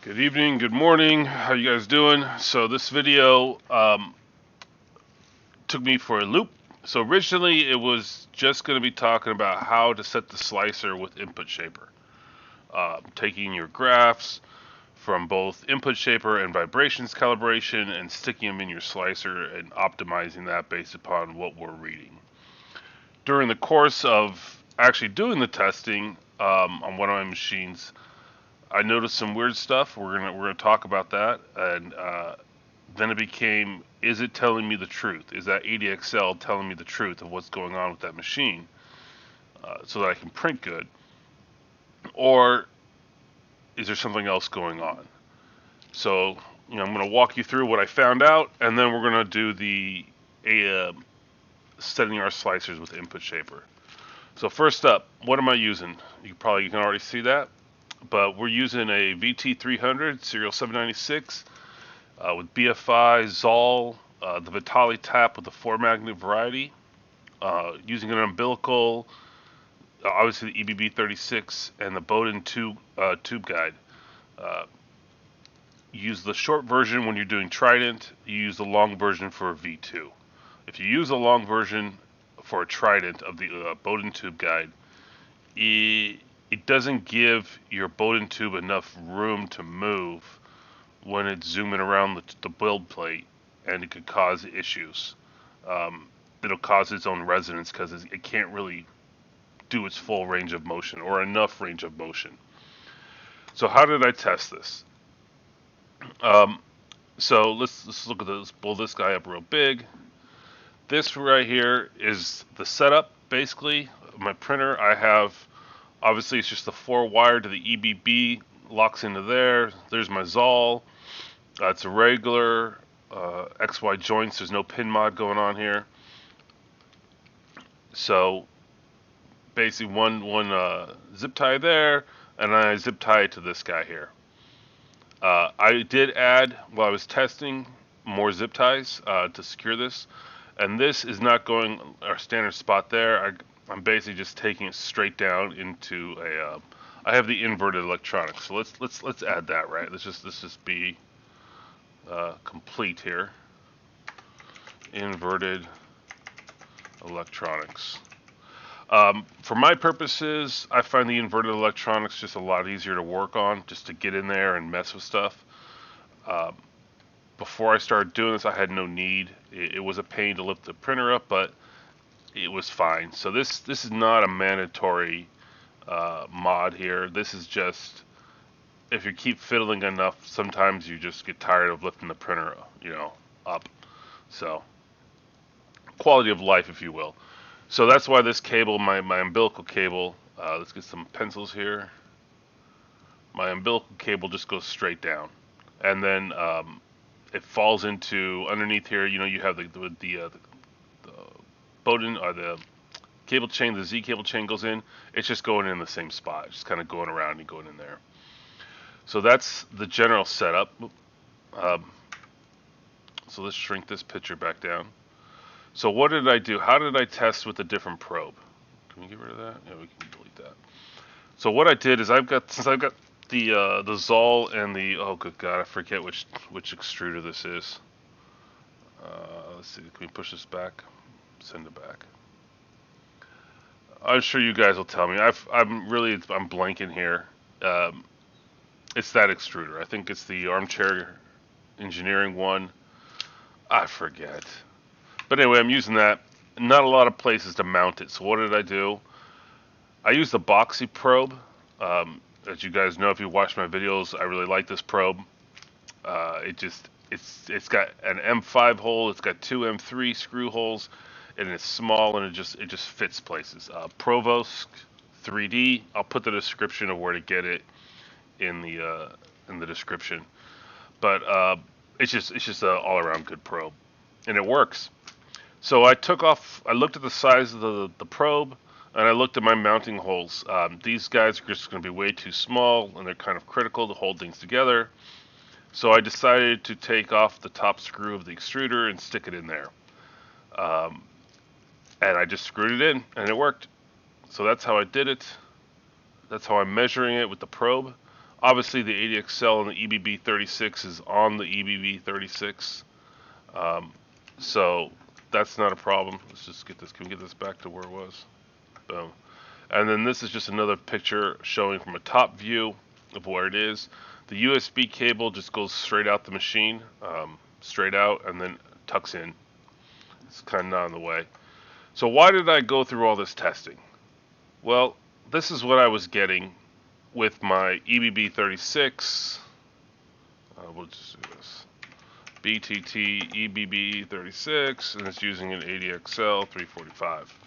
Good evening, good morning, how you guys doing? So this video took me for a loop. So originally it was just going to be talking about how to set the slicer with Input Shaper. Taking your graphs from both Input Shaper and vibrations calibration and sticking them in your slicer and optimizing that based upon what we're reading. During the course of actually doing the testing on one of my machines, I noticed some weird stuff. We're gonna talk about that, and then it became: is it telling me the truth? Is that ADXL telling me the truth of what's going on with that machine, so that I can print good, or is there something else going on? So I'm gonna walk you through what I found out, and then we're gonna do the setting our slicers with Input Shaper. So first up, what am I using? You can already see that, but we're using a VT300 serial 796 with BFI, Zoll, the Vitali tap with the 4-magnet variety, using an umbilical, obviously the EBB36, and the Bowden tube guide. Use the short version when you're doing Trident. You use the long version for a V2. If you use a long version for a Trident of the Bowden tube guide, it doesn't give your Bowden tube enough room to move when it's zooming around the build plate, and it could cause issues. It'll cause its own resonance because it can't really do its full range of motion or enough range of motion. So how did I test this? So let's look at this. Pull this guy up real big. This right here is the setup, basically. My printer, I have, obviously it's just the 4-wire to the EBB, locks into there. There's my Zoll. It's a regular XY joints. There's no pin mod going on here. So basically one zip tie there, and I zip tie it to this guy here. I did add, while I was testing, more zip ties to secure this, and this is not going our standard spot there. I'm basically just taking it straight down into a. I have the inverted electronics, so let's add that, right. Let's just be complete here. Inverted electronics. For my purposes, I find the inverted electronics just a lot easier to work on, just to get in there and mess with stuff. Before I started doing this, I had no need. It was a pain to lift the printer up, but it was fine. So this is not a mandatory mod here. This is just, if you keep fiddling enough, sometimes you just get tired of lifting the printer, up. So quality of life, if you will. So that's why this cable, my umbilical cable, let's get some pencils here. My umbilical cable just goes straight down, and then it falls into underneath here. You have the Bowden, or the cable chain, the Z cable chain goes in. It's just going in the same spot. It's just kind of going around and going in there. So that's the general setup. So let's shrink this picture back down. So what did I do? How did I test with a different probe? Can we get rid of that? Yeah, we can delete that. So what I did is since I've got the Zoll and the, oh good god, I forget which extruder this is. Let's see, can we push this back? Send it back. I'm sure you guys will tell me. I'm blanking here. It's that extruder. I think it's the Armchair Engineering one. I forget. But anyway, I'm using that. Not a lot of places to mount it. So what did I do? I used the Boxxy probe. As you guys know, if you watch my videos, I really like this probe. It's got an M5 hole. It's got two M3 screw holes, and it's small, and it just fits places. Provost 3D. I'll put the description of where to get it in the description. But it's just an all-around good probe, and it works. So I looked at the size of the probe, and I looked at my mounting holes. These guys are just going to be way too small, and they're kind of critical to hold things together. So I decided to take off the top screw of the extruder and stick it in there. And I just screwed it in, and it worked. So that's how I did it. That's how I'm measuring it with the probe. Obviously, the ADXL and the EBB36 is on the EBB36, so that's not a problem. Let's just get this. Can we get this back to where it was? Boom. And then this is just another picture showing from a top view of where it is. The USB cable just goes straight out the machine, straight out, and then tucks in. It's kind of not in the way. So why did I go through all this testing? Well, this is what I was getting with my EBB36. We'll just do this. BTT EBB36, and it's using an ADXL 345.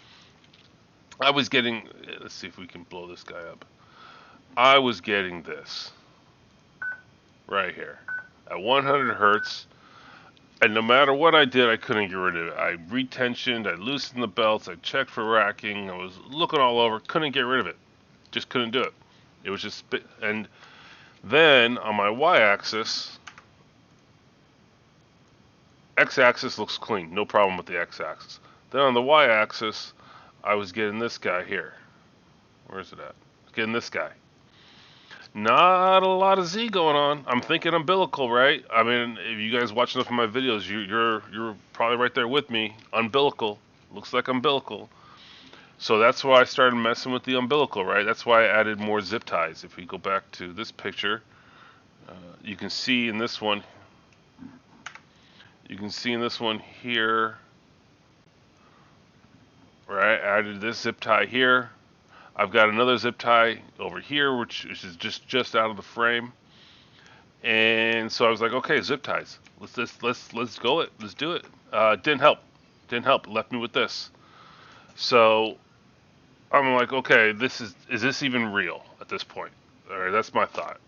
I was getting, let's see if we can blow this guy up. I was getting this right here at 100 hertz, and no matter what I did, I couldn't get rid of it. I retensioned, I loosened the belts, I checked for racking, I was looking all over, couldn't get rid of it. Just couldn't do it. It was just, and then on my y-axis, x-axis looks clean, no problem with the x-axis. Then on the y-axis, I was getting this guy here. Where is it at? Getting this guy. Not a lot of Z going on. I'm thinking umbilical, right? I mean, if you guys watch enough of my videos, you're probably right there with me. Umbilical. Looks like umbilical. So that's why I started messing with the umbilical, right? That's why I added more zip ties. If we go back to this picture, you can see in this one. You can see in this one here. Right, I added this zip tie here. I've got another zip tie over here, which is just out of the frame. And so I was like, okay, zip ties. Let's go it. Let's do it. Didn't help. Didn't help. It left me with this. So I'm like, okay, is this even real at this point? All right, that's my thought.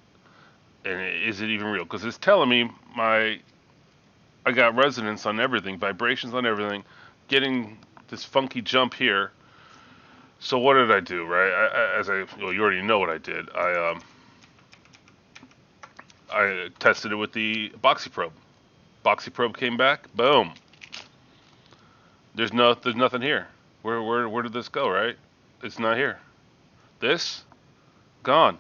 And is it even real? Because it's telling me I got resonance on everything, vibrations on everything, getting this funky jump here. So what did I do, right? You already know what I did. I tested it with the Boxxy probe. Boxxy probe came back. Boom. There's nothing here. Where did this go, right? It's not here. This gone.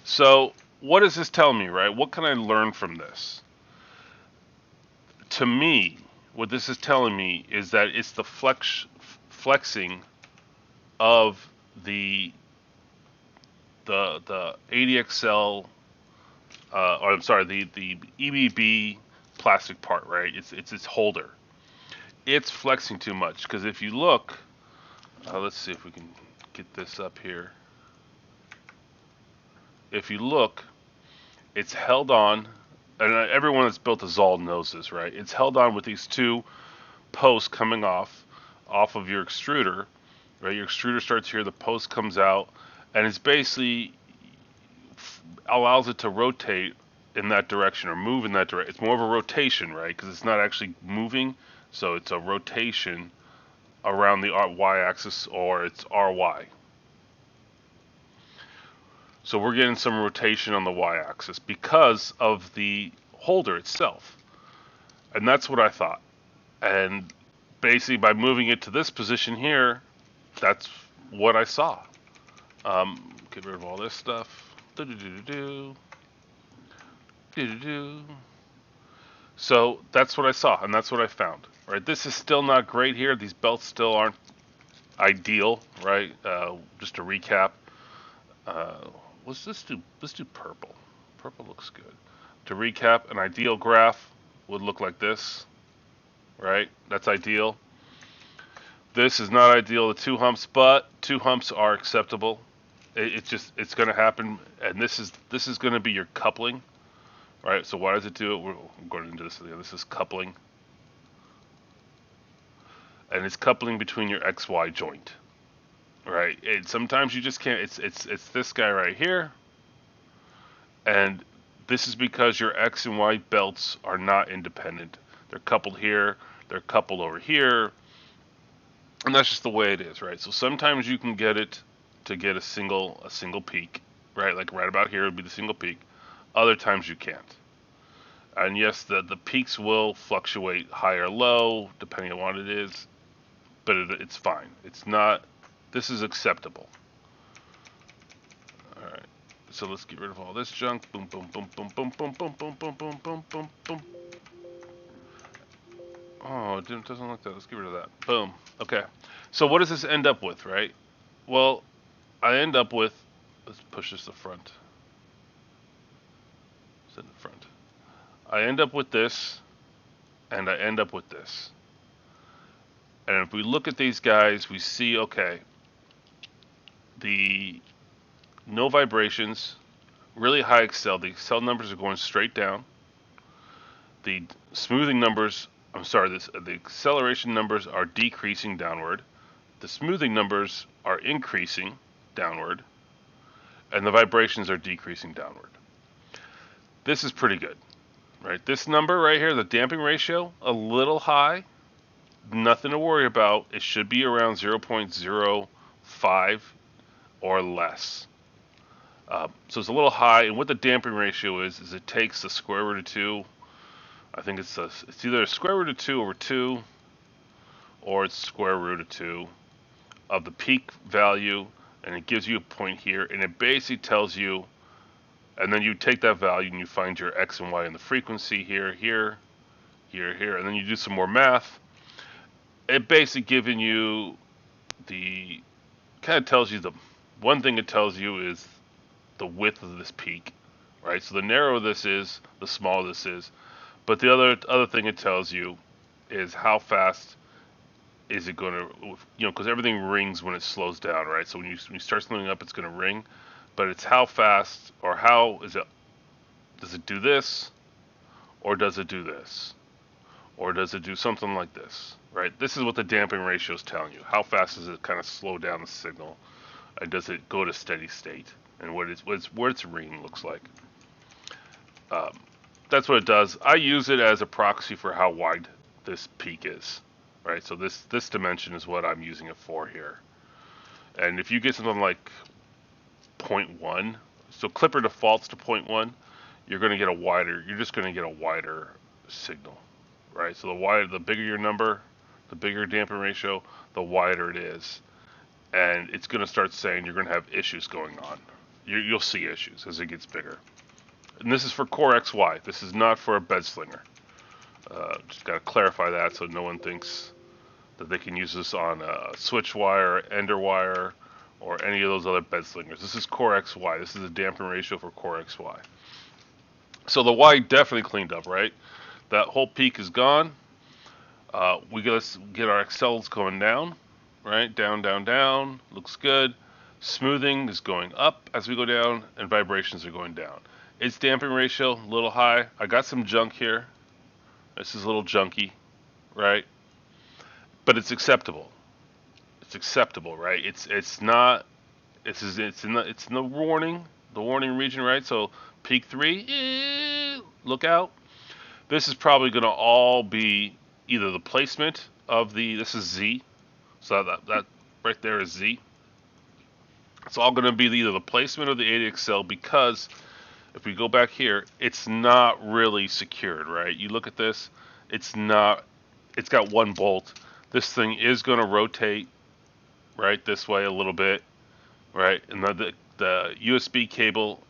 So what does this tell me, right? What can I learn from this? To me, what this is telling me is that it's the flexing of the ADXL, or I'm sorry, the EBB plastic part, right? It's its holder. It's flexing too much, because if you look, let's see if we can get this up here. If you look, it's held on. And everyone that's built a Zoll knows this, right? It's held on with these two posts coming off of your extruder, right? Your extruder starts here, the post comes out, and it's basically allows it to rotate in that direction or move in that direction. It's more of a rotation, right? Because it's not actually moving, so it's a rotation around the y-axis, or it's RY. So we're getting some rotation on the y-axis because of the holder itself. And that's what I thought. And basically by moving it to this position here, that's what I saw. Get rid of all this stuff. So that's what I saw, and that's what I found. Right? This is still not great here. These belts still aren't ideal, right? Just to recap. Let's do purple. Purple looks good. To recap, an ideal graph would look like this, right? That's ideal. This is not ideal, the 2 humps, but 2 humps are acceptable. It's going to happen, and this is going to be your coupling, right? So why does it do it? We're going into this again. This is coupling, and it's coupling between your XY joint. Right, and sometimes you just can't. It's this guy right here, and this is because your X and Y belts are not independent. They're coupled here, they're coupled over here, and that's just the way it is, right? So sometimes you can get it to get a single peak, right? Like right about here would be the single peak. Other times you can't. And yes, the peaks will fluctuate high or low depending on what it is, but it's fine. It's not. This is acceptable. Alright, So let's get rid of all this junk. Boom, boom, boom, boom, boom, boom, boom, boom, boom, boom, boom, boom, boom. Oh, it doesn't like that. Let's get rid of that. Boom. Okay. So what does this end up with, right? Well, I end up with, let's push this to the front. It's in the front. I end up with this, and I end up with this. And if we look at these guys, we see, okay, the no vibrations, really high accel. The accel numbers are going straight down. The smoothing numbers, the acceleration numbers are decreasing downward. The smoothing numbers are increasing downward. And the vibrations are decreasing downward. This is pretty good, right? This number right here, the damping ratio, a little high. Nothing to worry about. It should be around 0.05 or less. So it's a little high, and what the damping ratio is it takes the square root of 2. I think it's either a square root of 2 over 2, or it's square root of 2 of the peak value, and it gives you a point here, and it basically tells you, and then you take that value and you find your x and y in the frequency here, here, here, here, and then you do some more math. It basically giving you the, kind of tells you the, one thing it tells you is the width of this peak, right? So the narrower this is, the smaller this is. But the other thing it tells you is how fast is it going to, because everything rings when it slows down, right? So when you start slowing up, it's going to ring. But it's how fast, or how is it, does it do this, or does it do this? Or does it do something like this, right? This is what the damping ratio is telling you. How fast does it kind of slow down the signal? And does it go to steady state? And what its ringing looks like. That's what it does. I use it as a proxy for how wide this peak is, right? So this dimension is what I'm using it for here. And if you get something like 0.1, so Clipper defaults to 0.1, you're going to get a wider. You're just going to get a wider signal, right? So the bigger your number, the bigger your damping ratio, the wider it is, and it's going to start saying you're going to have issues going on. You'll see issues as it gets bigger. And this is for Core XY. This is not for a bed slinger. Just got to clarify that so no one thinks that they can use this on a switch wire, ender wire, or any of those other bed slingers. This is Core XY. This is a damping ratio for Core XY. So the Y definitely cleaned up, right? That whole peak is gone. We gotta get our accels going down, right? Down, down, down. Looks good. Smoothing is going up as we go down, and vibrations are going down. Its damping ratio, a little high. I got some junk here. This is a little junky, right? But it's acceptable. It's acceptable, right? It's not. It's in the warning region, right? So peak 3, look out. This is probably going to all be either the placement of this is Z, so that right there is Z. It's all going to be either the placement of the ADXL, because if we go back here, it's not really secured, right? You look at this, it's got one bolt. This thing is going to rotate, right, this way a little bit, right? And the USB cable,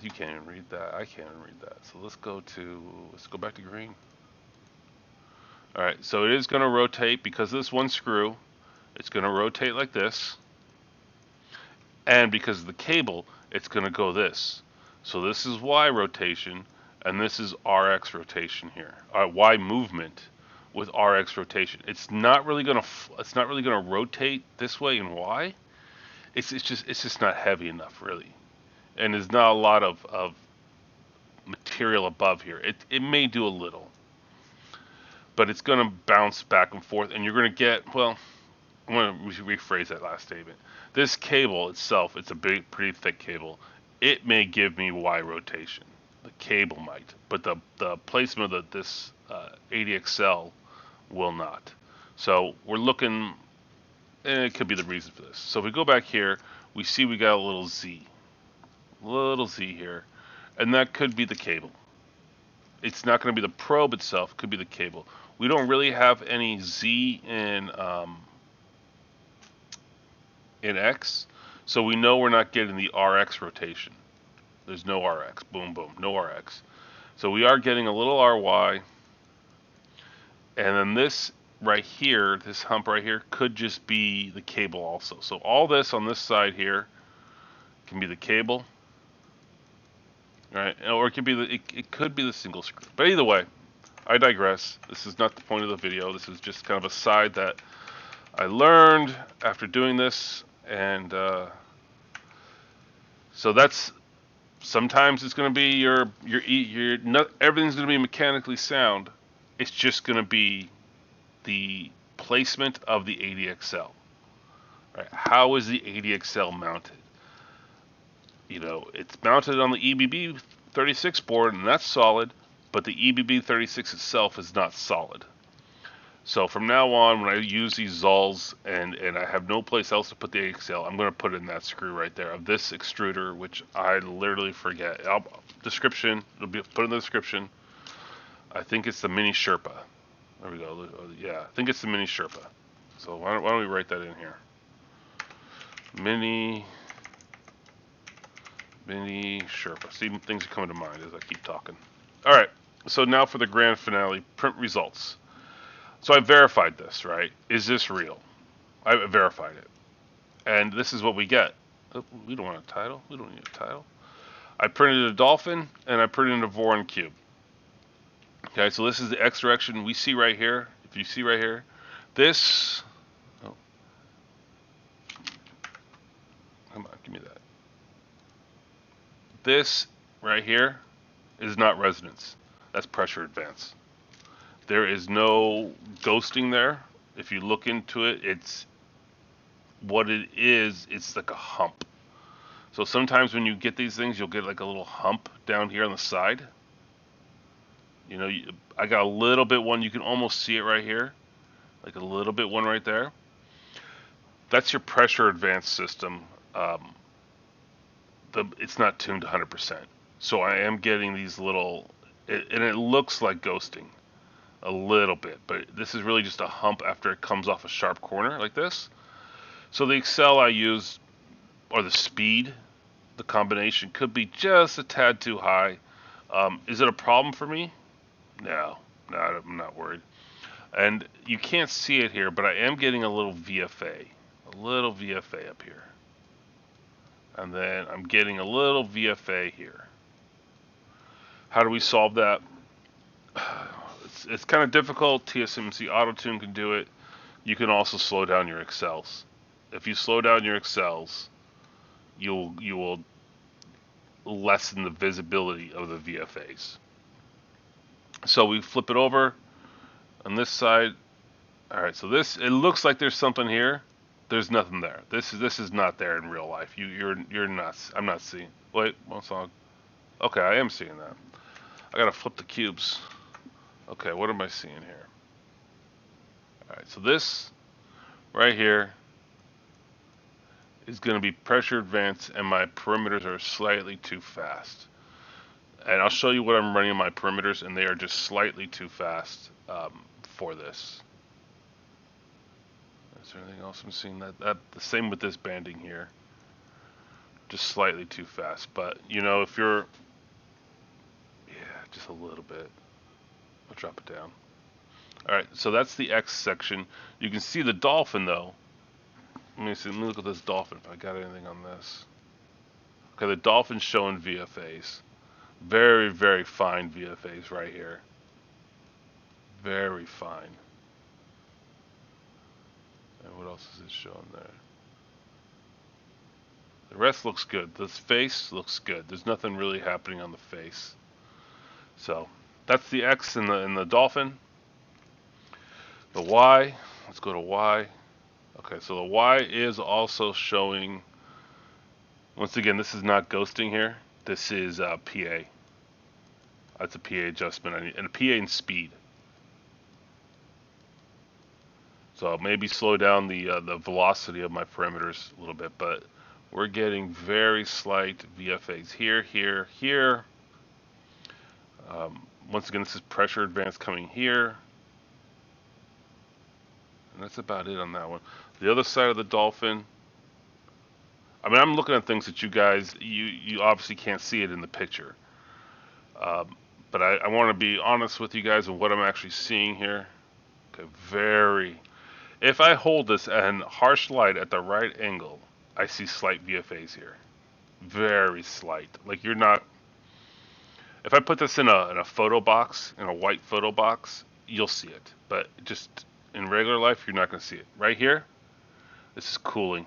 you can't even read that. I can't even read that. So let's go back to green. All right, so it is going to rotate because of this one screw. It's going to rotate like this. And because of the cable, it's going to go this. So this is Y rotation, and this is RX rotation here. Y movement with RX rotation. It's not really going to rotate this way in Y. It's just not heavy enough, really, and there's not a lot of material above here. It may do a little, but it's going to bounce back and forth, and you're going to get, well, I'm going to rephrase that last statement. This cable itself, it's a pretty thick cable. It may give me Y rotation. The cable might, but the placement of this ADXL will not. So we're looking, and it could be the reason for this. So if we go back here, we see we got a little Z here, and that could be the cable. It's not going to be the probe itself, it could be the cable. We don't really have any Z in X, so we know we're not getting the RX rotation. There's no RX. Boom, boom. No RX. So we are getting a little RY. And then this right here, this hump right here, could just be the cable also. So all this on this side here can be the cable. Right? Or it could be it could be the single screw. But either way, I digress. This is not the point of the video. This is just kind of a side that I learned after doing this, and so that's sometimes it's going to be your not everything's going to be mechanically sound. It's just going to be the placement of the ADXL. Right? How is the ADXL mounted? You know, it's mounted on the EBB 36 board, and that's solid, but the EBB 36 itself is not solid. So from now on, when I use these Zols and I have no place else to put the ADXL, I'm going to put it in that screw right there of this extruder, which I literally forget. Description, it'll be put in the description. I think it's the Mini Sherpa. There we go. Yeah, I think it's the Mini Sherpa. So why don't we write that in here? Mini Sherpa. See, things are coming to mind as I keep talking. All right. So now for the grand finale, print results. So I verified this, right? Is this real? I verified it. And this is what we get. Oh, we don't want a title. We don't need a title. I printed a dolphin and I printed a Voron cube. Okay, so this is the X direction we see right here. If you see right here, this. Oh, come on, give me that. This right here is not resonance. That's pressure advance. There is no ghosting there. If you look into it, it's what it is. It's like a hump. So sometimes when you get these things, you'll get like a little hump down here on the side. You know, I got a little bit one. You can almost see it right here. Like a little bit one right there. That's your pressure advance system. It's not tuned 100%. So I am getting these little, and it looks like ghosting. A little bit, but this is really just a hump after it comes off a sharp corner like this. So the Excel I use, or the speed, the combination could be just a tad too high. Is it a problem for me? No, I'm not worried. And you can't see it here, but I am getting a little VFA up here. And then I'm getting a little VFA here. How do we solve that? It's kind of difficult. TSMC AutoTune can do it. You can also slow down your Excels. If you slow down your Excels, you will lessen the visibility of the VFAs. So we flip it over on this side. All right, so this, it looks like there's something here. There's nothing there. This is not there in real life. You're not. I'm not seeing. Wait, one song. Okay, I am seeing that. I gotta flip the cubes. Okay, what am I seeing here? Alright, so this right here is going to be pressure advance, and my perimeters are slightly too fast. And I'll show you what I'm running in my perimeters, and they are just slightly too fast for this. Is there anything else I'm seeing? That the same with this banding here. Just slightly too fast. But, you know, if you're... Yeah, just a little bit. I'll drop it down. Alright, so that's the X section. You can see the dolphin though. Let me see, let me look at this dolphin if I got anything on this. Okay, the dolphin's showing VFAs. Very, very fine VFAs right here. Very fine. And what else is it showing there? The rest looks good. This face looks good. There's nothing really happening on the face. So that's the X in the dolphin. The Y, let's go to Y. Okay, so the Y is also showing, once again, this is not ghosting here. This is PA. That's a PA adjustment, and a PA in speed. So I'll maybe slow down the velocity of my perimeters a little bit, but we're getting very slight VFAs here, here, here. Once again, this is pressure advance coming here. And that's about it on that one. The other side of the dolphin, I mean, I'm looking at things that you guys, you obviously can't see it in the picture. But I want to be honest with you guys on what I'm actually seeing here. Okay, if I hold this and harsh light at the right angle, I see slight VFAs here. Very slight. Like you're not. If I put this in a photo box, in a white photo box, you'll see it. But just in regular life, you're not going to see it. Right here, this is cooling.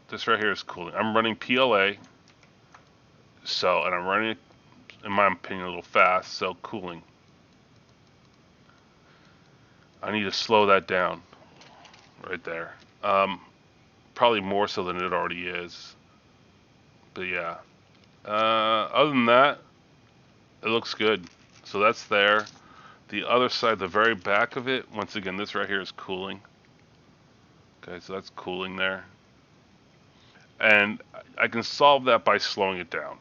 This right here is cooling. I'm running PLA, and I'm running it, in my opinion, a little fast, so cooling. I need to slow that down right there. Probably more so than it already is. But yeah. Other than that, it looks good. So that's there. The other side, the very back of it, once again, this right here is cooling. Okay, so that's cooling there. And I can solve that by slowing it down.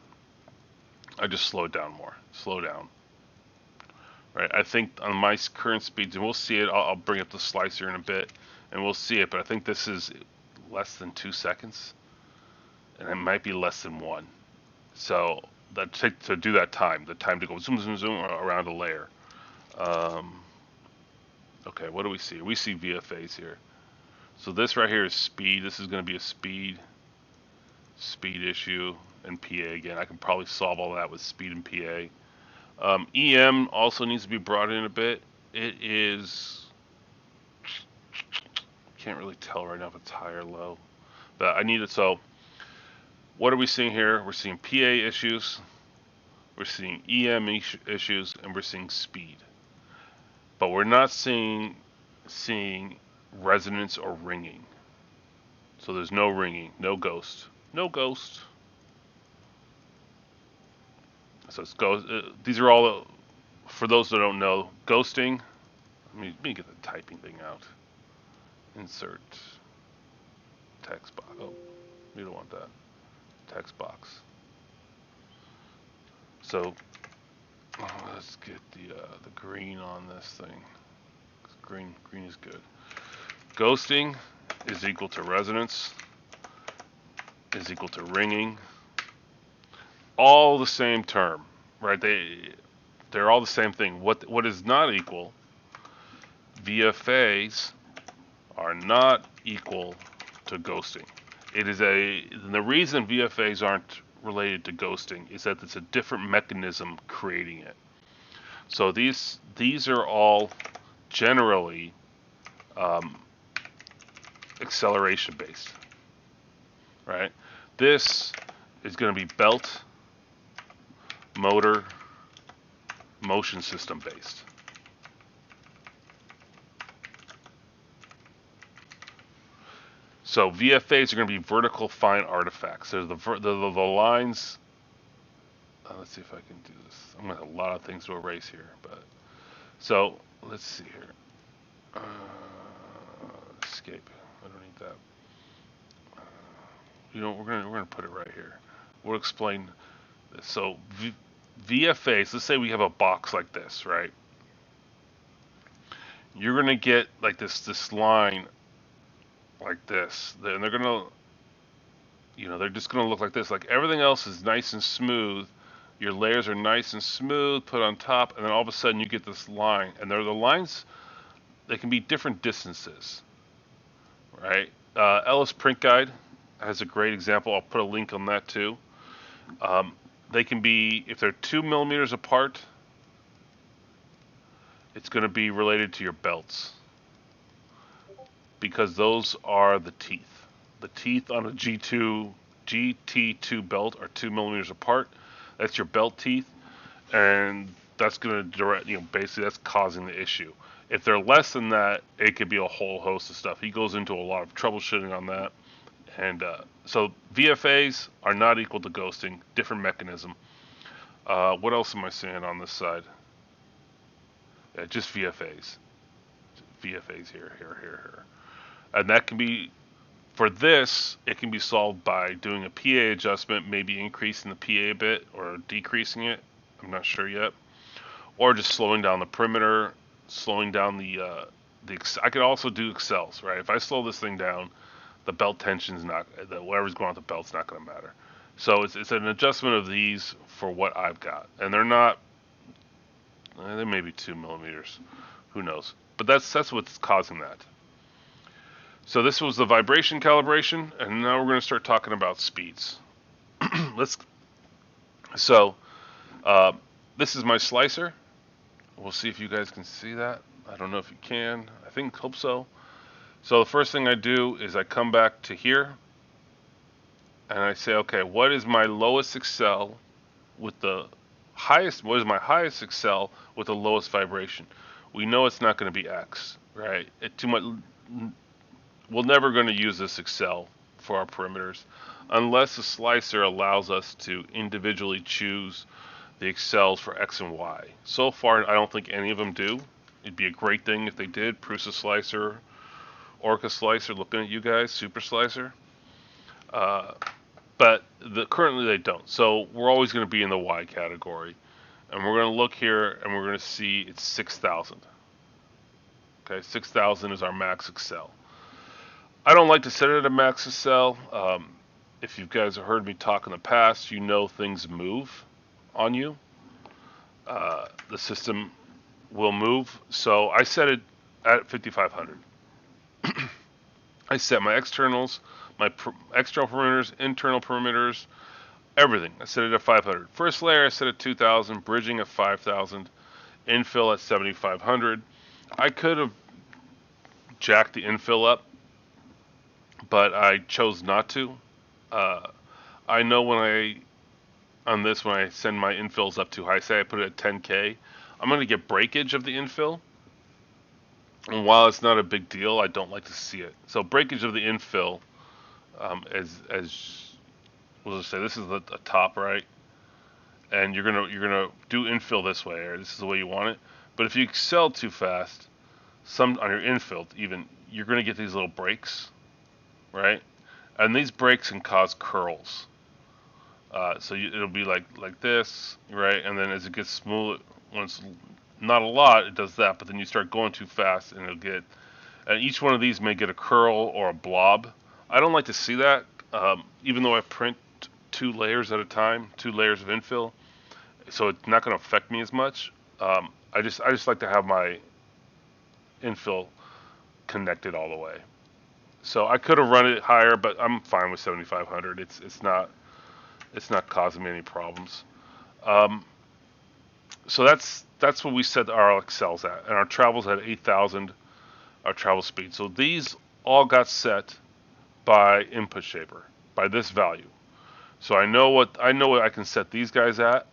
I just slow it down more. Slow down. Right, I think on my current speeds, and we'll see it, I'll bring up the slicer in a bit, and we'll see it, but I think this is less than 2 seconds, and it might be less than 1. So that to do that time, the time to go zoom, zoom, zoom around a layer. Okay, what do we see? We see VFAs here. So this right here is speed. This is going to be a speed issue, and PA again. I can probably solve all that with speed and PA. EM also needs to be brought in a bit. It is, can't really tell right now if it's high or low, but I need it. So what are we seeing here? We're seeing PA issues, we're seeing EM issues, and we're seeing speed. But we're not seeing resonance or ringing. So there's no ringing, no ghost. No ghost. So it's these are all, for those that don't know, ghosting. Let me get the typing thing out. Insert text box. Oh, we don't want that. Text box. So let's get the green on this thing. Green is good. Ghosting is equal to resonance, is equal to ringing. All the same term, right? They're all the same thing. What is not equal? VFAs are not equal to ghosting. The reason VFAs aren't related to ghosting is that it's a different mechanism creating it. So these are all generally acceleration based, right? This is going to be belt, motor, motion system based. So VFAs are going to be vertical fine artifacts. There's the lines. Let's see if I can do this. I'm going to have a lot of things to erase here, but so let's see here. Escape. I don't need that. We're gonna put it right here. We'll explain this. So VFAs. Let's say we have a box like this, right? You're gonna get like this line like this, and they're gonna, they're just gonna look like this. Like everything else is nice and smooth. Your layers are nice and smooth, put on top, and then all of a sudden you get this line, and they're the lines. They can be different distances, right? Ellis Print Guide has a great example. I'll put a link on that too. They can be, if they're 2 millimeters apart, it's going to be related to your belts, because those are the teeth. The teeth on a GT2 belt are 2 millimeters apart. That's your belt teeth, and that's going to basically that's causing the issue. If they're less than that, it could be a whole host of stuff. He goes into a lot of troubleshooting on that. And so VFAs are not equal to ghosting, different mechanism. What else am I seeing on this side? Yeah, just VFAs. VFAs here. And that can be, for this, it can be solved by doing a PA adjustment, maybe increasing the PA a bit or decreasing it. I'm not sure yet. Or just slowing down the perimeter, slowing down I could also do accels, right? If I slow this thing down, the belt tension's not, whatever's going on with the belt's not going to matter. So it's an adjustment of these for what I've got, and they're not. They may be 2 millimeters, who knows? But that's what's causing that. So this was the vibration calibration, and now we're going to start talking about speeds. Let's. So this is my slicer. We'll see if you guys can see that. I don't know if you can. Hope so. So the first thing I do is I come back to here, and I say, okay, what is my lowest accel with the highest? What is my highest accel with the lowest vibration? We know it's not going to be X, right? Too much. We're never going to use this accel for our perimeters unless the slicer allows us to individually choose the accels for X and Y. So far, I don't think any of them do. It'd be a great thing if they did. PrusaSlicer, OrcaSlicer, looking at you guys, SuperSlicer. But currently they don't. So we're always going to be in the Y category. And we're going to look here and we're going to see it's 6,000. Okay, 6,000 is our max accel. I don't like to set it at a max accel. If you guys have heard me talk in the past, you know things move on you. The system will move. So I set it at 5,500. I set my externals, my external perimeters, internal perimeters, everything. I set it at 500. First layer I set at 2,000, bridging at 5,000, infill at 7,500. I could have jacked the infill up, but I chose not to. I know when I send my infills up too high, say I put it at 10K, I'm going to get breakage of the infill. And while it's not a big deal, I don't like to see it. So breakage of the infill, as we'll just say, this is the top right, and you're gonna do infill this way, or this is the way you want it. But if you excel too fast, on your infill, even you're gonna get these little breaks, right? And these breaks can cause curls. So it'll be like this, right? And then as it gets smooth, when it's not a lot, it does that. But then you start going too fast, and and each one of these may get a curl or a blob. I don't like to see that, even though I print 2 layers at a time, 2 layers of infill, so it's not going to affect me as much. I just like to have my infill connected all the way. So I could have run it higher, but I'm fine with 7,500. It's not causing me any problems. So that's what we set our accels at, and our travel's at 8,000. Our travel speed. So these all got set by input shaper, by this value. So I know what I can set these guys at.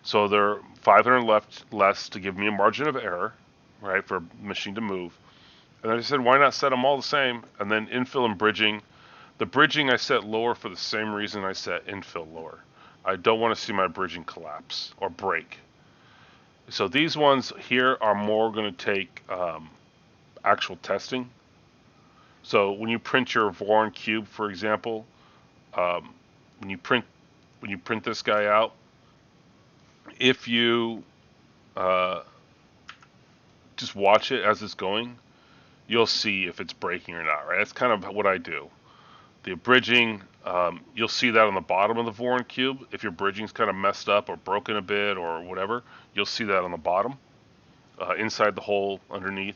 So they're 500 less to give me a margin of error, right, for machine to move. And I said, why not set them all the same? And then infill and bridging. The bridging I set lower for the same reason I set infill lower. I don't want to see my bridging collapse or break. So these ones here are more going to take actual testing. So when you print your Voron cube, for example, when you print this guy out, if you just watch it as it's going, you'll see if it's breaking or not, right? That's kind of what I do. The bridging, you'll see that on the bottom of the Voron cube. If your bridging's kind of messed up or broken a bit or whatever, you'll see that on the bottom, inside the hole underneath.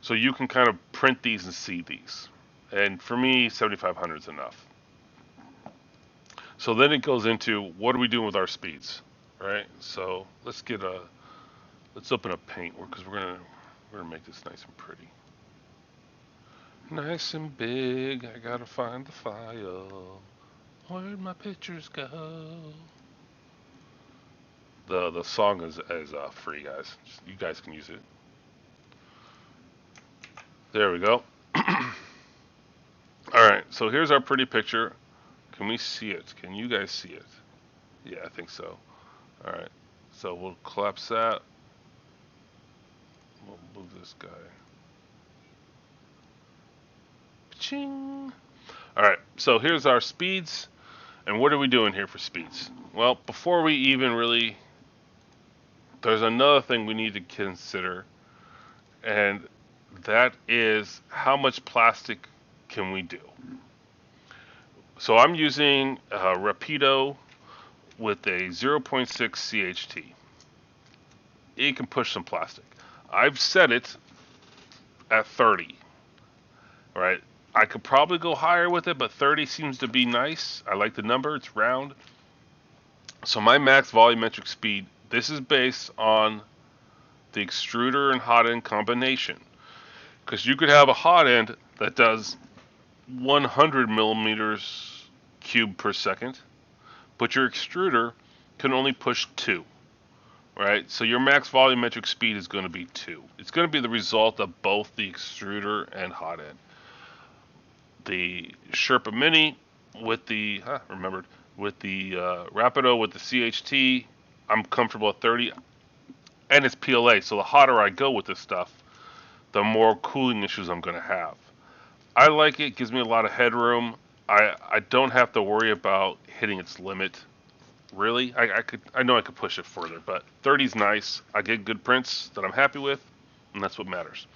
So you can kind of print these and see these. And for me, 7,500 is enough. So then it goes into what are we doing with our speeds, right? So let's open up Paint because we're gonna make this nice and pretty. Nice and big, I gotta find the file. Where'd my pictures go? The song is free, guys. You guys can use it. There we go. Alright, so here's our pretty picture. Can we see it? Can you guys see it? Yeah, I think so. Alright, so we'll collapse that. We'll move this guy. Ching. Alright, so here's our speeds. And what are we doing here for speeds? Well, before we even really... There's another thing we need to consider. And that is how much plastic can we do? So I'm using Rapido with a 0.6 CHT. It can push some plastic. I've set it at 30. Right? I could probably go higher with it, but 30 seems to be nice. I like the number, it's round. So my max volumetric speed, this is based on the extruder and hot end combination. Because you could have a hot end that does 100 millimeters cubed per second, but your extruder can only push 2. Right? So your max volumetric speed is going to be 2. It's going to be the result of both the extruder and hot end. The Sherpa Mini with the Rapido with the CHT, I'm comfortable at 30, and it's PLA. So the hotter I go with this stuff, the more cooling issues I'm going to have. I like it. Gives me a lot of headroom. I don't have to worry about hitting its limit. Really, I know I could push it further, but 30's nice. I get good prints that I'm happy with, and that's what matters.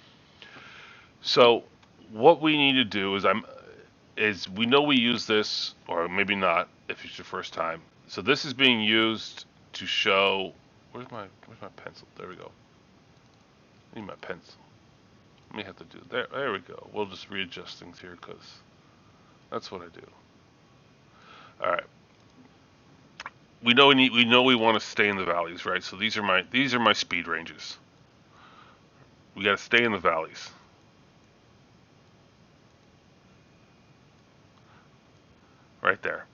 So what we need to do is we know we use this, or maybe not if it's your first time. So this is being used to show where's my pencil? There we go. I need my pencil. Let me have to do there we go. We'll just readjust things here because that's what I do. All right. We know we want to stay in the valleys, right? So these are my speed ranges. We got to stay in the valleys. Right there.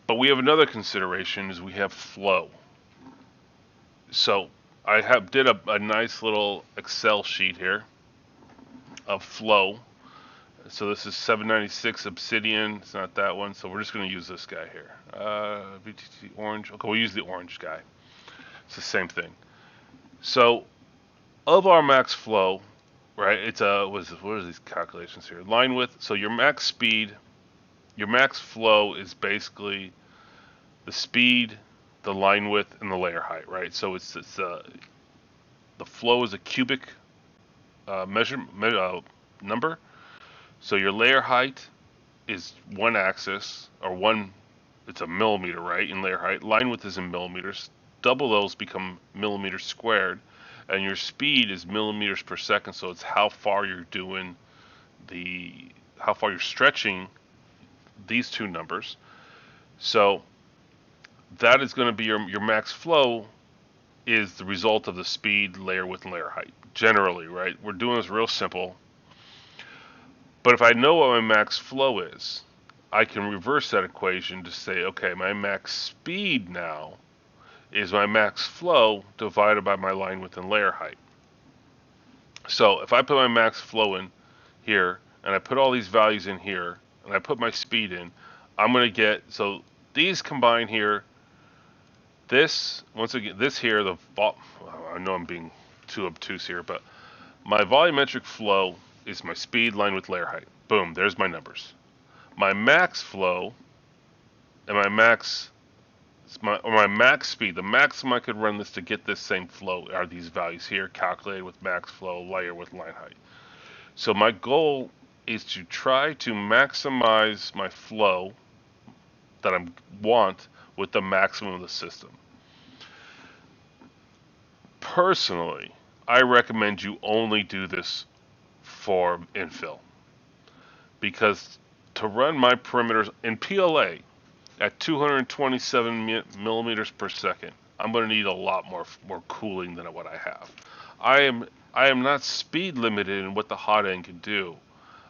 But we have another consideration is we have flow. So I did a nice little Excel sheet here of flow. So this is 796 Obsidian. It's not that one, so we're just going to use this guy here. VTT orange. Okay, we'll use the orange guy. It's the same thing. So of our max flow, right? It's what are these calculations here? Line width. So your max speed, your max flow is basically the speed, the line width, and the layer height, right? So it's the flow is a cubic number. So your layer height is one axis, or one, it's a millimeter, right, in layer height. Line width is in millimeters. Double those become millimeters squared. And your speed is millimeters per second, so it's how far you're doing how far you're stretching these two numbers. So that is going to be your max flow is the result of the speed, layer width, and layer height. Generally, right? We're doing this real simple. But if I know what my max flow is, I can reverse that equation to say, okay, my max speed now is my max flow divided by my line width and layer height. So if I put my max flow in here, and I put all these values in here, and I put my speed in, I'm going to get, so these combine here, this, once again, this here, I know I'm being too obtuse here, but my volumetric flow is my speed, line width, layer height. Boom, there's my numbers. My max flow and my max speed, the maximum I could run this to get this same flow are these values here, calculated with max flow, layer width, line height. So my goal is to try to maximize my flow that I want with the maximum of the system. Personally, I recommend you only do this for infill, because to run my perimeters in PLA at 227 millimeters per second, I'm going to need a lot more cooling than what I have. I am not speed limited in what the hot end can do.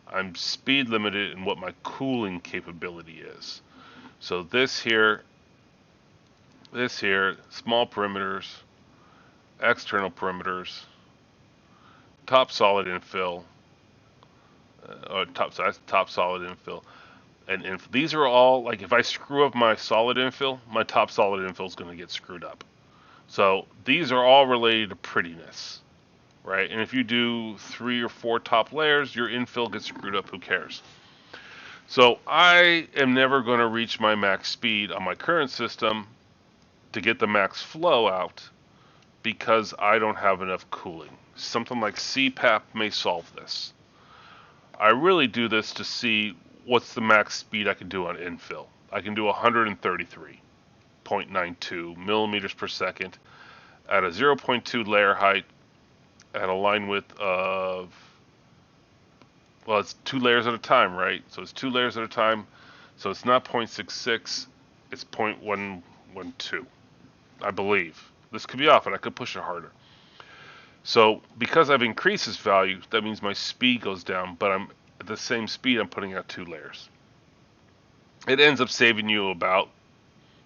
I'm speed limited in what my cooling capability is. So this here, small perimeters, external perimeters, top solid infill, top solid infill, and these are all, like, if I screw up my solid infill, my top solid infill is going to get screwed up. So these are all related to prettiness, right? And if you do 3 or 4 top layers, your infill gets screwed up. Who cares? So I am never going to reach my max speed on my current system to get the max flow out because I don't have enough cooling. Something like CPAP may solve this. I really do this to see what's the max speed I can do on infill. I can do 133.92 millimeters per second at a 0.2 layer height at a line width of, well, it's 2 layers at a time, right? So it's 2 layers at a time. So it's not 0.66, it's 0.112, I believe. This could be off, and I could push it harder. So because I've increased this value, that means my speed goes down, but I'm at the same speed I'm putting out 2 layers. It ends up saving you about,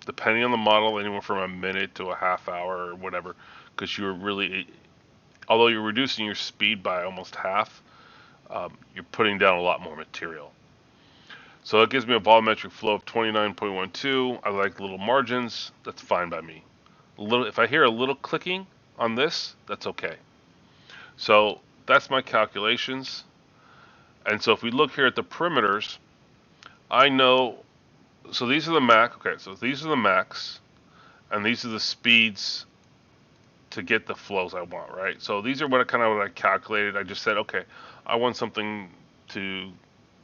depending on the model, anywhere from a minute to a half hour or whatever, because you're really, although you're reducing your speed by almost half, you're putting down a lot more material. So it gives me a volumetric flow of 29.12. I like little margins. That's fine by me. If I hear a little clicking on this, that's okay. So that's my calculations. And so if we look here at the perimeters, I know, so these are the max. Okay, so these are the max, and these are the speeds to get the flows I want, right? So these are what I calculated. I just said, okay, I want something to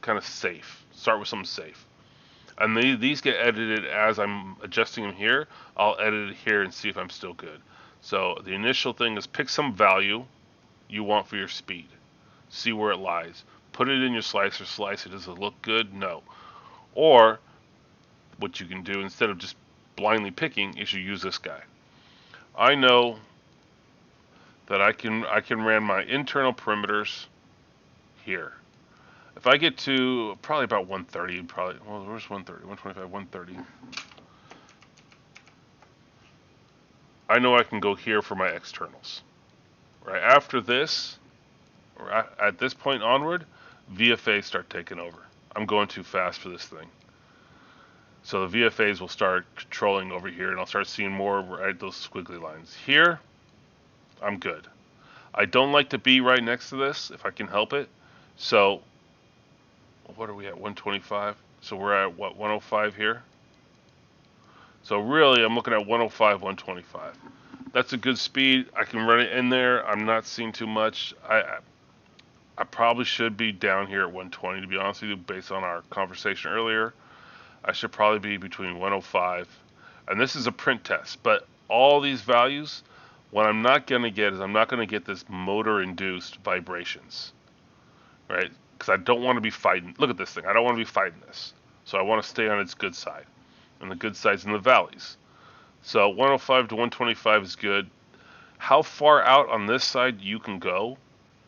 kind of safe. Start with something safe. And these get edited as I'm adjusting them here. I'll edit it here and see if I'm still good. So the initial thing is pick some value you want for your speed. See where it lies. Put it in your slicer, slice it. Does it look good? No. Or what you can do instead of just blindly picking is you use this guy. I know that I can ran my internal perimeters here. If I get to probably about 130, well, where's 130? 125, 130. I know I can go here for my externals. Right after this, or at this point onward, VFAs start taking over. I'm going too fast for this thing. So the VFAs will start controlling over here, and I'll start seeing more right those squiggly lines. Here, I'm good. I don't like to be right next to this if I can help it. So what are we at, 125? So we're at what, 105 here? So really I'm looking at 105, 125. That's a good speed. I can run it in there. I'm not seeing too much. I probably should be down here at 120, to be honest with you, based on our conversation earlier. I should probably be between 105. And this is a print test, but all these values, what I'm not going to get is I'm not going to get this motor-induced vibrations, right? Because I don't want to be fighting. Look at this thing. I don't want to be fighting this. So I want to stay on its good side. And the good side's in the valleys. So 105 to 125 is good. How far out on this side you can go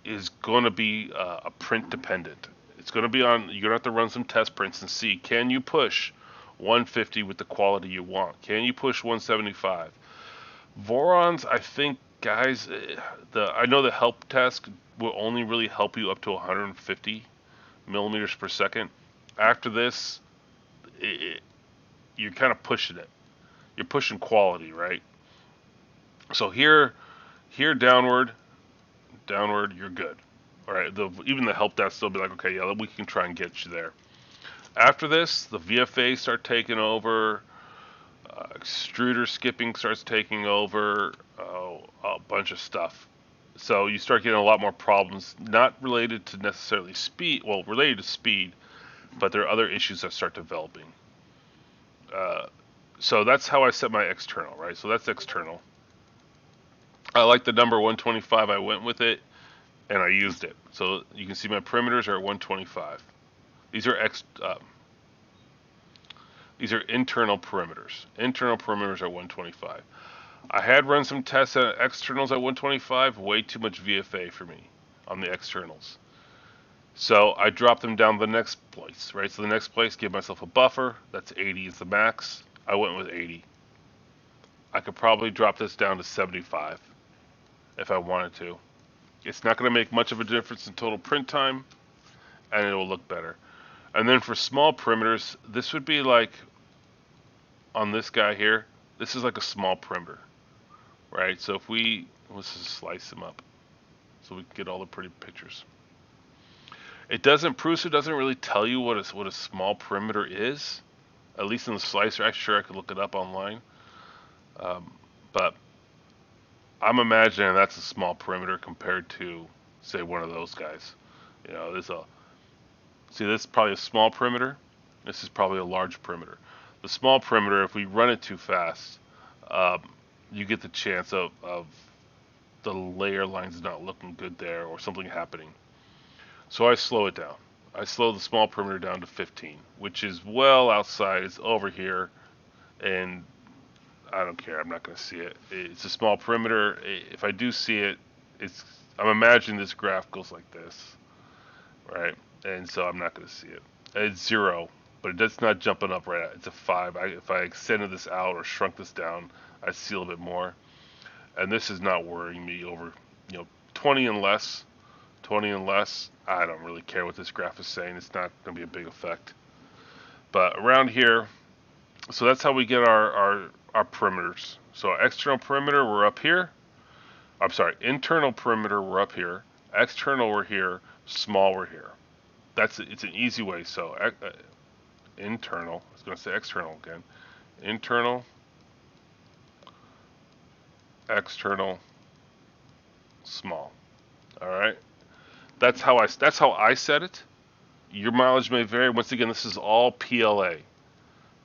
is going to be a print dependent. It's going to be on, you're going to have to run some test prints and see, can you push 150 with the quality you want? Can you push 175? Vorons, I think, guys, I know the help test will only really help you up to 150 millimeters per second. After this, you're kind of pushing it. You're pushing quality, right? So here downward, you're good. All right, even the help desk will be like, okay, yeah, we can try and get you there. After this, the VFA start taking over. Extruder skipping starts taking over. A bunch of stuff. So you start getting a lot more problems, not related to necessarily speed. Well, related to speed, but there are other issues that start developing. So that's how I set my external, right? So that's external. I like the number 125. I went with it, and I used it. So you can see my perimeters are at 125. These are internal perimeters. Internal perimeters are 125. I had run some tests at externals at 125. Way too much VFA for me on the externals. So I dropped them down the next place, right? So the next place, give myself a buffer. That's 80 is the max. I went with 80. I could probably drop this down to 75 if I wanted to. It's not going to make much of a difference in total print time, and it will look better. And then for small perimeters, this would be like on this guy here. This is like a small perimeter, right? So if let's just slice them up so we can get all the pretty pictures. Prusa doesn't really tell you what a small perimeter is, at least in the slicer. I'm sure I could look it up online, but I'm imagining that's a small perimeter compared to, say, one of those guys. You know, there's See, this is probably a small perimeter. This is probably a large perimeter. The small perimeter, if we run it too fast, um, you get the chance of the layer lines not looking good there or something happening. So I slow it down. I slow the small perimeter down to 15, which is well outside. It's over here, and I don't care. I'm not going to see it. It's a small perimeter. If I do see it, I'm imagining this graph goes like this, right? And so I'm not going to see it. It's 0, but it's not jumping up right at. It's a 5. If I extended this out or shrunk this down, I'd see a little bit more. And this is not worrying me over, 20 and less. 20 and less, I don't really care what this graph is saying. It's not going to be a big effect. But around here, so that's how we get our perimeters. So external perimeter, we're up here. I'm sorry, internal perimeter, we're up here. External, we're here. Small, we're here. It's an easy way. So internal, I was going to say external again. Internal, external, small. All right. That's how I set it. Your mileage may vary. Once again, this is all PLA,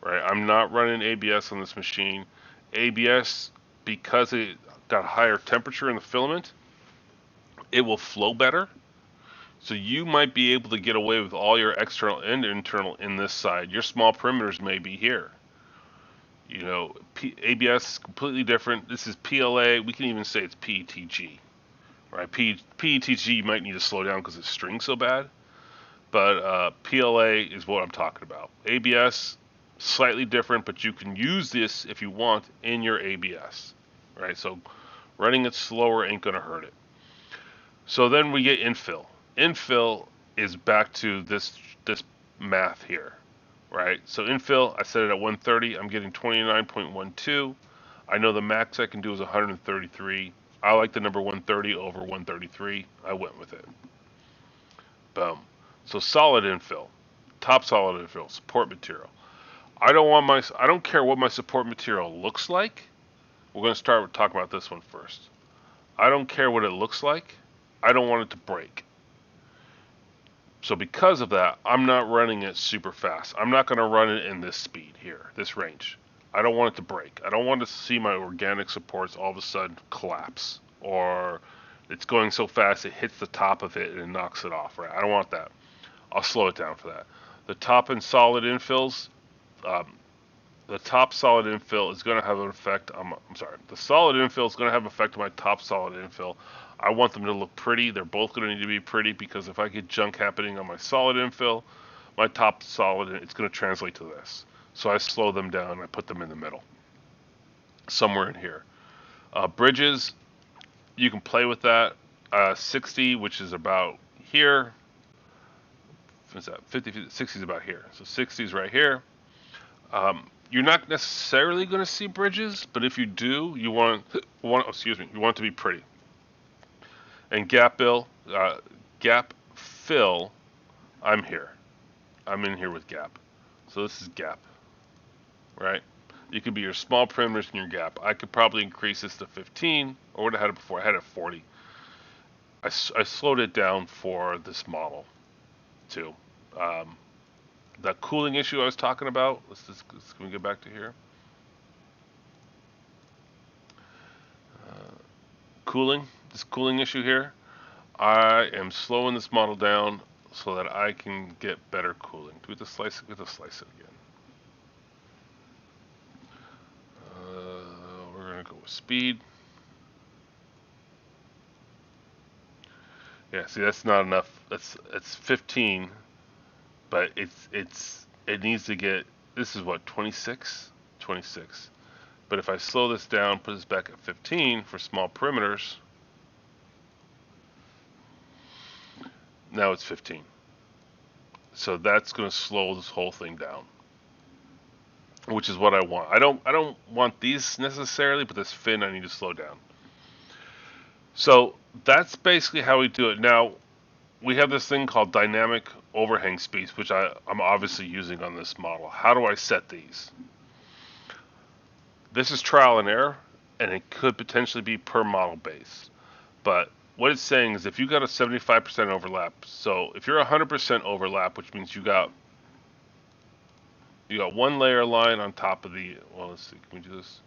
right? I'm not running ABS on this machine. ABS, because it got higher temperature in the filament, it will flow better. So you might be able to get away with all your external and internal in this side. Your small perimeters may be here. ABS is completely different. This is PLA. We can even say it's PETG. Right, PETG you might need to slow down because it's string so bad, but PLA is what I'm talking about. ABS, slightly different, but you can use this if you want in your ABS, right? So running it slower ain't gonna hurt it. So then we get infill. Infill is back to this math here, right? So infill, I set it at 130. I'm getting 29.12. I know the max I can do is 133. I like the number 130 over 133. I went with it. Boom. So solid infill, top solid infill, support material. I don't care what my support material looks like. We're going to start with talking about this one first. I don't care what it looks like. I don't want it to break. So because of that, I'm not running it super fast. I'm not going to run it in this speed here, this range. I don't want it to break. I don't want to see my organic supports all of a sudden collapse, or it's going so fast it hits the top of it and it knocks it off, right? I don't want that. I'll slow it down for that. The top and solid infills, the top solid infill is going to have an effect. The solid infill is going to have an effect on my top solid infill. I want them to look pretty. They're both going to need to be pretty, because if I get junk happening on my solid infill, my top solid, it's going to translate to this. So I slow them down and I put them in the middle, somewhere in here. Bridges, you can play with that. 60, which is about here. What's that? 50, 60 is about here. So 60 is right here. You're not necessarily going to see bridges, but if you do, you want it to be pretty. And gap fill, I'm here. I'm in here with gap. So this is gap, right? You could be your small perimeters in your gap. I could probably increase this to 15, or what I had it before. I had it 40. I slowed it down for this model, too. That cooling issue I was talking about, can we get back to here? This cooling issue here, I am slowing this model down so that I can get better cooling. Do we have to slice it? We have to slice it again. We're going to go with speed. Yeah, see, that's not enough. It's 15, but it needs to get, this is what, 26? 26. But if I slow this down, put this back at 15 for small perimeters, now it's 15. So that's going to slow this whole thing down, which is what I want. I don't want these necessarily, but this fin I need to slow down. So that's basically how we do it. Now, we have this thing called dynamic overhang speeds, which I'm obviously using on this model. How do I set these? This is trial and error, and it could potentially be per model base. But what it's saying is if you got a 75% overlap, so if you're 100% overlap, which means you got one layer line on top of the, well, let's see, can we do this?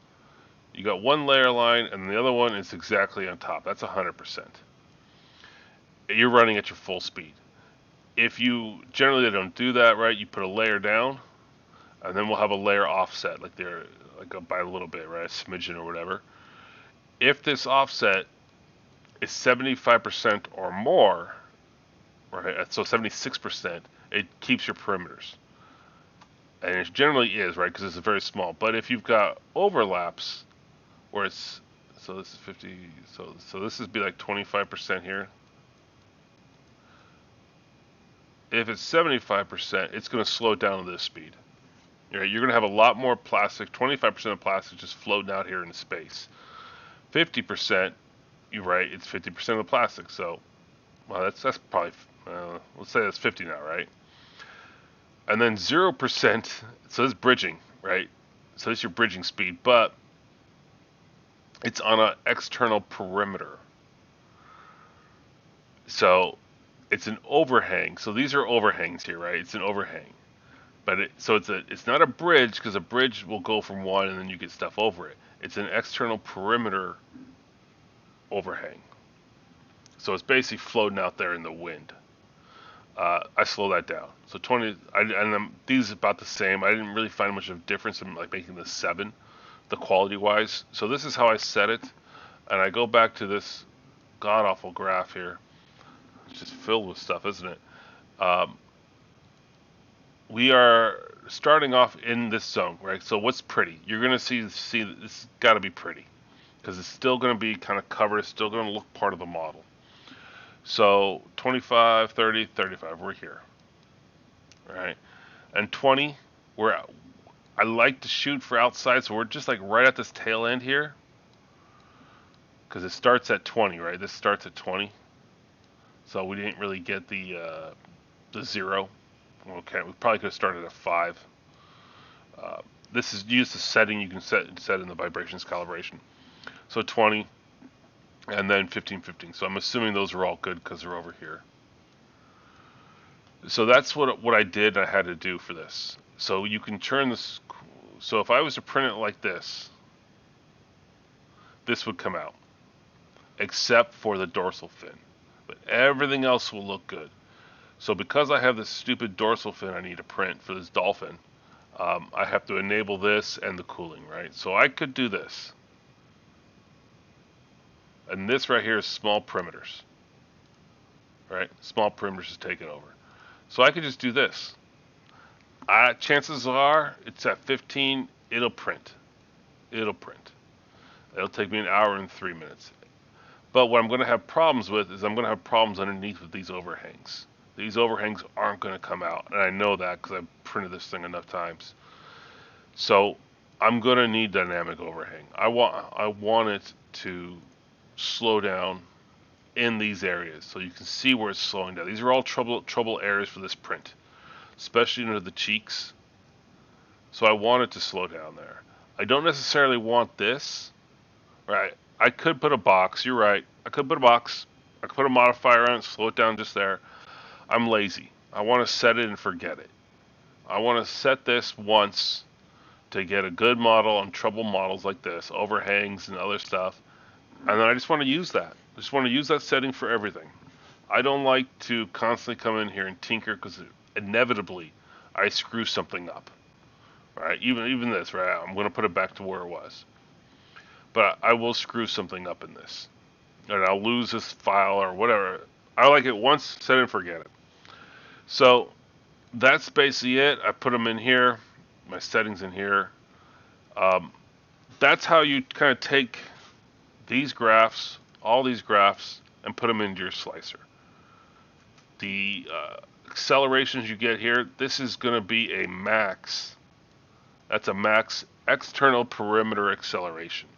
You got one layer line and the other one is exactly on top. That's 100%. You're running at your full speed. If you, generally they don't do that, right? You put a layer down and then we'll have a layer offset, like they're like by a little bit, right? A smidgen or whatever. If this offset is 75% or more, right? So 76%, it keeps your perimeters. And it generally is, right? Because it's very small. But if you've got overlaps, where it's, so this is 50, so this is be like 25% here. If it's 75%, it's going to slow down to this speed. Right? You're going to have a lot more plastic. 25% of plastic just floating out here in space. 50%, you're right, it's 50% of the plastic. So, well, that's probably, let's say that's 50 now, right? And then 0%, so this is bridging, right? So this is your bridging speed, but it's on an external perimeter. So it's an overhang. So these are overhangs here, right? It's an overhang. But it's not a bridge, because a bridge will go from one and then you get stuff over it. It's an external perimeter overhang. So it's basically floating out there in the wind. I slow that down. So 20, and these are about the same. I didn't really find much of a difference in like making this 7, the quality wise. So this is how I set it, and I go back to this god awful graph here. It's just filled with stuff, isn't it? We are starting off in this zone, right? So what's pretty? You're gonna see this got to be pretty, because it's still gonna be kind of covered. It's still gonna look part of the model. So 25, 30, 35, we're here, right? And 20, I like to shoot for outside, so we're just like right at this tail end here, because it starts at 20, right? This starts at 20, so we didn't really get the 0. Okay, we probably could have started at 5. This is use the setting you can set in the vibrations calibration. So 20. And then 15, 15. So I'm assuming those are all good because they're over here. So that's what I did. I had to do for this. So you can turn this. So if I was to print it like this would come out, except for the dorsal fin. But everything else will look good. So because I have this stupid dorsal fin I need to print for this dolphin, I have to enable this and the cooling, right? So I could do this. And this right here is small perimeters, right? Small perimeters is taken over. So I could just do this. Chances are it's at 15, it'll print. It'll print. It'll take me an hour and 3 minutes. But what I'm going to have problems with is I'm going to have problems underneath with these overhangs. These overhangs aren't going to come out. And I know that because I've printed this thing enough times. So I'm going to need dynamic overhang. I want it to slow down in these areas so you can see where it's slowing down. These are all trouble areas for this print, especially under the cheeks. So I want it to slow down there. I don't necessarily want this, right? I could put a box. You're right. I could put a box. I could put a modifier on it, slow it down just there. I'm lazy. I want to set it and forget it. I want to set this once to get a good model on trouble models like this, overhangs and other stuff. And then I just want to use that. I just want to use that setting for everything. I don't like to constantly come in here and tinker because inevitably I screw something up. Right? Even this, right? I'm going to put it back to where it was. But I will screw something up in this. And I'll lose this file or whatever. I like it once, set it and forget it. So that's basically it. I put them in here. My settings in here. That's how you kind of take these graphs, all these graphs, and put them into your slicer. The accelerations you get here, this is going to be a max. That's a max external perimeter acceleration.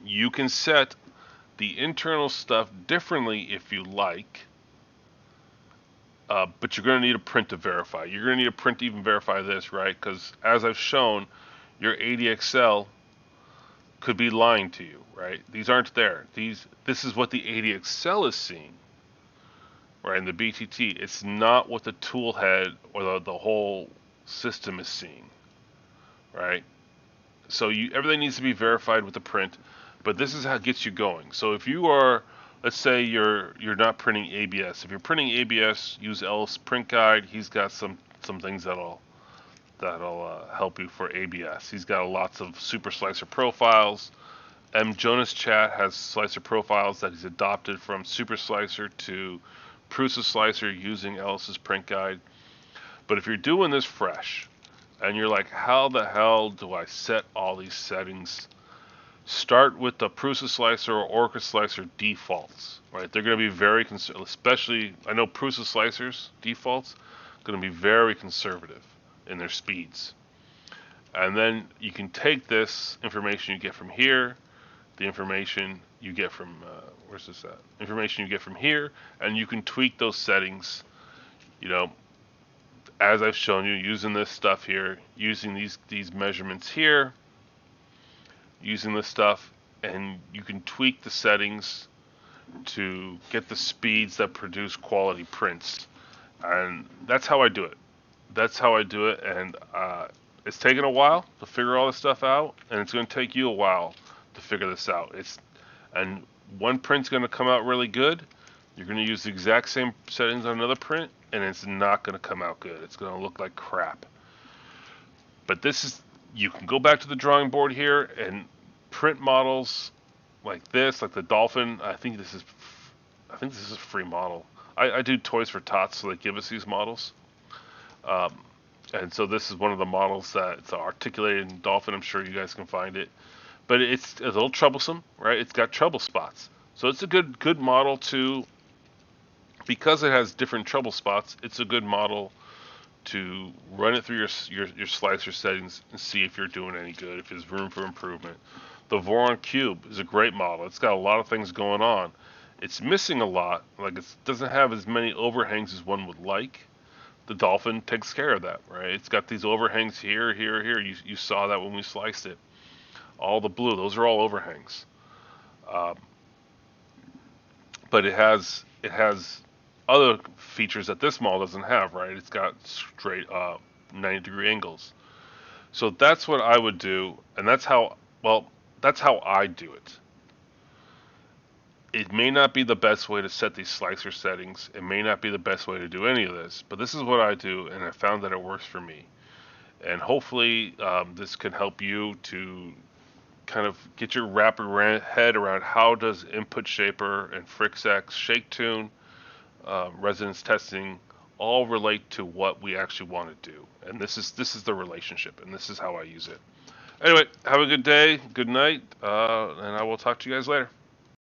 You can set the internal stuff differently if you like, but you're going to need a print to verify. You're going to need a print to even verify this, right? Because as I've shown, your ADXL could be lying to you, right? These aren't there. This is what the ADXL is seeing, right? In the BTT, it's not what the tool head or the whole system is seeing, right? So everything needs to be verified with the print, but this is how it gets you going. So if you are, let's say you're not printing ABS. If you're printing ABS, use Ellis print guide. He's got some things that'll help you for ABS. He's got lots of SuperSlicer profiles. Mjonuschat has slicer profiles that he's adopted from SuperSlicer to PrusaSlicer using Ellis's print guide. But if you're doing this fresh, and you're like, how the hell do I set all these settings? Start with the PrusaSlicer or OrcaSlicer defaults, right? They're going to be very especially, I know PrusaSlicer's defaults going to be very conservative in their speeds. And then you can take this information you get from here, the information you get from where's this at? Information you get from here, and you can tweak those settings, you know, as I've shown you, using this stuff here, using these measurements here, using this stuff, and you can tweak the settings to get the speeds that produce quality prints. And that's how I do it. That's how I do it, and it's taken a while to figure all this stuff out, and it's going to take you a while to figure this out. And one print's going to come out really good. You're going to use the exact same settings on another print, and it's not going to come out good. It's going to look like crap. But you can go back to the drawing board here and print models like this, like the Dolphin. I think this is a free model. I do Toys for Tots, so they give us these models. And so this is one of the models that's articulated in Dolphin. I'm sure you guys can find it. But it's a little troublesome, right? It's got trouble spots. So it's a good model to, because it has different trouble spots, it's a good model to run it through your slicer settings and see if you're doing any good, if there's room for improvement. The Voron Cube is a great model. It's got a lot of things going on. It's missing a lot. Like, it doesn't have as many overhangs as one would like. The Dolphin takes care of that, right? It's got these overhangs here, here, here. You saw that when we sliced it. All the blue, those are all overhangs. But it has other features that this model doesn't have, right? It's got straight 90-degree angles. So that's what I would do, and that's how I do it. It may not be the best way to set these slicer settings. It may not be the best way to do any of this, but this is what I do, and I found that it works for me. And hopefully this can help you to kind of get your head around how does Input Shaper and Frix X, Shake Tune, resonance testing all relate to what we actually want to do. And this is the relationship, and this is how I use it. Anyway, have a good day, good night, and I will talk to you guys later.